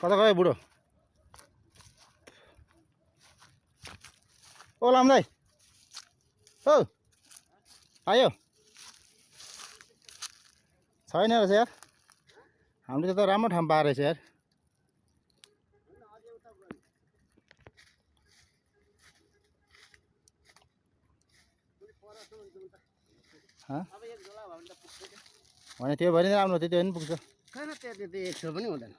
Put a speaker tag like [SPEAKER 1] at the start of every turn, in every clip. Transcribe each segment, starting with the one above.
[SPEAKER 1] कता गयो बुढो? ओ लाम दाइ, ओ आयो छैन रहेछ यार। हामीले त राम्रो ठाउँ पाएको रहेछ यार। भने त्यो भने राम्रो थियो, त्यो पनि पुग्छ।
[SPEAKER 2] कहाँ त्यो 100 पनि हुँदैन।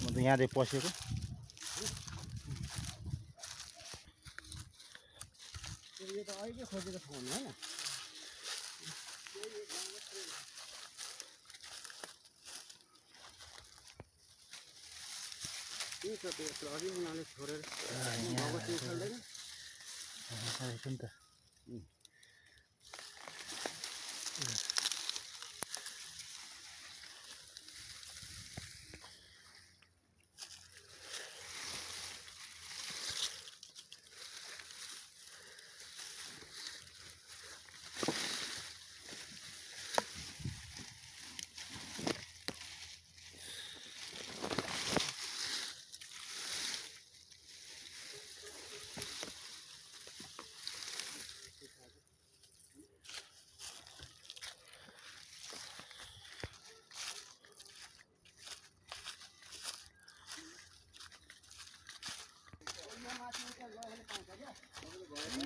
[SPEAKER 1] म त यहाँदेखि पसेको
[SPEAKER 2] यो त अहिले खोजेको ठाउँ होइन। के छ त्यो यस्तो अघि उनीहरूले छोडेर भगवती खेल्दैन
[SPEAKER 1] नि त।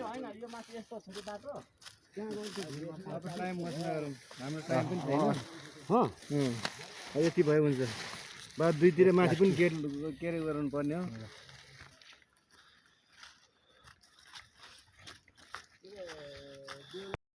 [SPEAKER 2] होइन यो माथि यस्तो छ कि बाटो
[SPEAKER 3] टाइम हाम्रो टाइम पनि छैन। यति भयो हुन्छ बा दुईतिर माथि पनि गेट के अरे गर्नु पर्ने हो।